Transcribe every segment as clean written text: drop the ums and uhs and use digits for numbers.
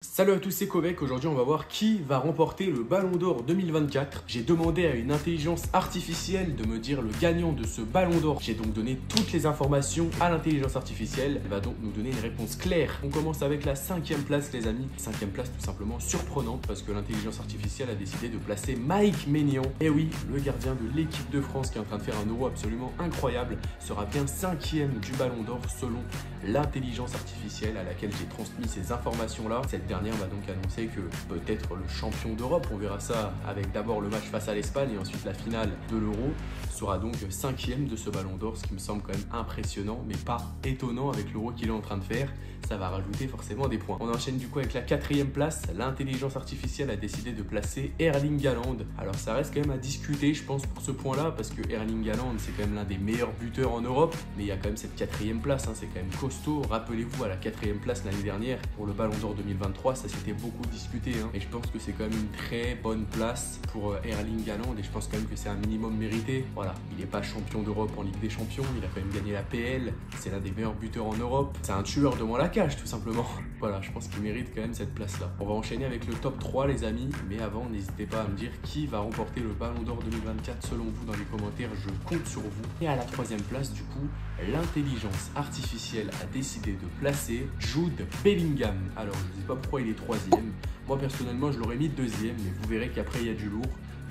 Salut à tous, c'est Kovek. Aujourd'hui on va voir qui va remporter le Ballon d'Or 2024. J'ai demandé à une intelligence artificielle de me dire le gagnant de ce Ballon d'Or. J'ai donc donné toutes les informations à l'intelligence artificielle. Elle va donc nous donner une réponse claire. On commence avec la 5e place les amis. 5e place tout simplement surprenante parce que l'intelligence artificielle a décidé de placer Mike Maignan. Et oui, le gardien de l'équipe de France qui est en train de faire un euro absolument incroyable sera bien 5e du Ballon d'Or selon l'intelligence artificielle à laquelle j'ai transmis ces informations là. Cette dernière va donc annoncer que peut-être le champion d'Europe, on verra ça avec d'abord le match face à l'Espagne et ensuite la finale de l'Euro, sera donc 5e de ce Ballon d'Or, ce qui me semble quand même impressionnant mais pas étonnant avec l'Euro qu'il est en train de faire. Ça va rajouter forcément des points. On enchaîne du coup avec la 4e place. L'intelligence artificielle a décidé de placer Erling Haaland. Alors ça reste quand même à discuter je pense pour ce point là parce que Erling Haaland c'est quand même l'un des meilleurs buteurs en Europe, mais il y a quand même cette 4e place, c'est quand même costaud. Rappelez-vous à la 4e place l'année dernière pour le Ballon d'Or 2023, ça s'était beaucoup discuté et je pense que c'est quand même une très bonne place pour Erling Haaland et je pense quand même que c'est un minimum mérité. Voilà, il n'est pas champion d'Europe en Ligue des Champions, il a quand même gagné la PL, c'est l'un des meilleurs buteurs en Europe, c'est un tueur devant la cage tout simplement. Voilà, je pense qu'il mérite quand même cette place là. On va enchaîner avec le top 3 les amis, mais avant n'hésitez pas à me dire qui va remporter le Ballon d'Or 2024 selon vous dans les commentaires, je compte sur vous. Et à la 3e place du coup, l'intelligence artificielle a décidé de placer Jude Bellingham. Alors je ne sais pas pourquoi il est 3e, moi personnellement je l'aurais mis 2e, mais vous verrez qu'après il y a du lourd.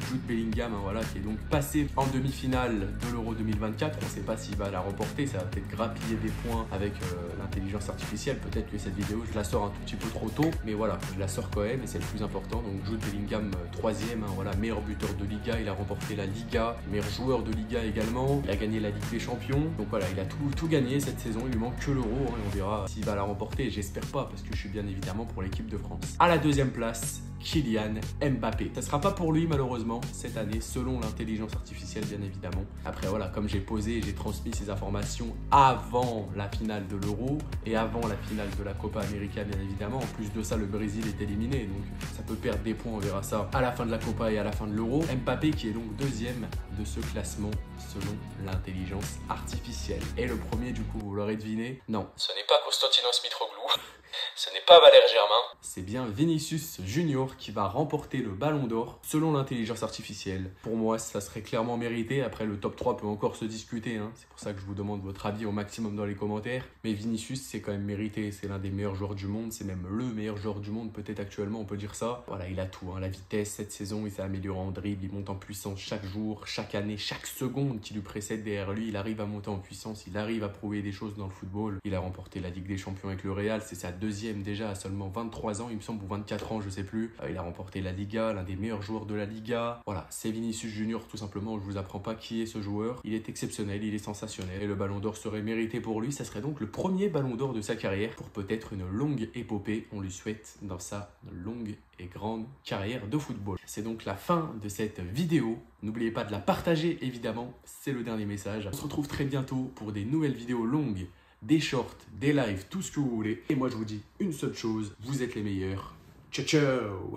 Jude Bellingham, voilà, qui est donc passé en demi-finale de l'Euro 2024. On ne sait pas s'il va la remporter, ça va peut-être grappiller des points avec l'intelligence artificielle. Peut-être que cette vidéo, je la sors un tout petit peu trop tôt, mais voilà, je la sors quand même et c'est le plus important. Donc Jude Bellingham, 3e, voilà, meilleur buteur de Liga, il a remporté la Liga, meilleur joueur de Liga également, il a gagné la Ligue des Champions. Donc voilà, il a tout gagné cette saison, il lui manque que l'Euro et on verra s'il va la remporter. J'espère pas parce que je suis bien évidemment pour l'équipe de France. À la 2e place, Kylian Mbappé. Ça ne sera pas pour lui malheureusement cette année selon l'intelligence artificielle bien évidemment. Après voilà, comme j'ai posé et j'ai transmis ces informations avant la finale de l'Euro et avant la finale de la Copa América bien évidemment. En plus de ça, le Brésil est éliminé donc ça peut perdre des points, on verra ça à la fin de la Copa et à la fin de l'Euro. Mbappé qui est donc 2e de ce classement selon l'intelligence artificielle. Et le premier du coup, vous l'aurez deviné, non, ce n'est pas Constantinos Mitroglou. Ce n'est pas Valère Germain, c'est bien Vinicius Junior qui va remporter le Ballon d'Or selon l'intelligence artificielle. Pour moi, ça serait clairement mérité. Après, le top 3 peut encore se discuter. C'est pour ça que je vous demande votre avis au maximum dans les commentaires. Mais Vinicius, c'est quand même mérité. C'est l'un des meilleurs joueurs du monde. C'est même le meilleur joueur du monde, peut-être actuellement, on peut dire ça. Voilà, il a tout. La vitesse, cette saison, il s'est amélioré en dribble. Il monte en puissance chaque jour, chaque année, chaque seconde qui lui précède derrière lui. Il arrive à monter en puissance. Il arrive à prouver des choses dans le football. Il a remporté la Ligue des Champions avec le Real. C'est sa 2e déjà à seulement 23 ans, il me semble, ou 24 ans, je sais plus. Il a remporté la Liga, l'un des meilleurs joueurs de la Liga. Voilà, c'est Vinicius Junior tout simplement, je vous apprends pas qui est ce joueur. Il est exceptionnel, il est sensationnel et le Ballon d'Or serait mérité pour lui. Ça serait donc le premier Ballon d'Or de sa carrière pour peut-être une longue épopée. On lui souhaite dans sa longue et grande carrière de football. C'est donc la fin de cette vidéo. N'oubliez pas de la partager évidemment, c'est le dernier message. On se retrouve très bientôt pour des nouvelles vidéos longues, des shorts, des lives, tout ce que vous voulez. Et moi je vous dis une seule chose, vous êtes les meilleurs. Ciao ciao.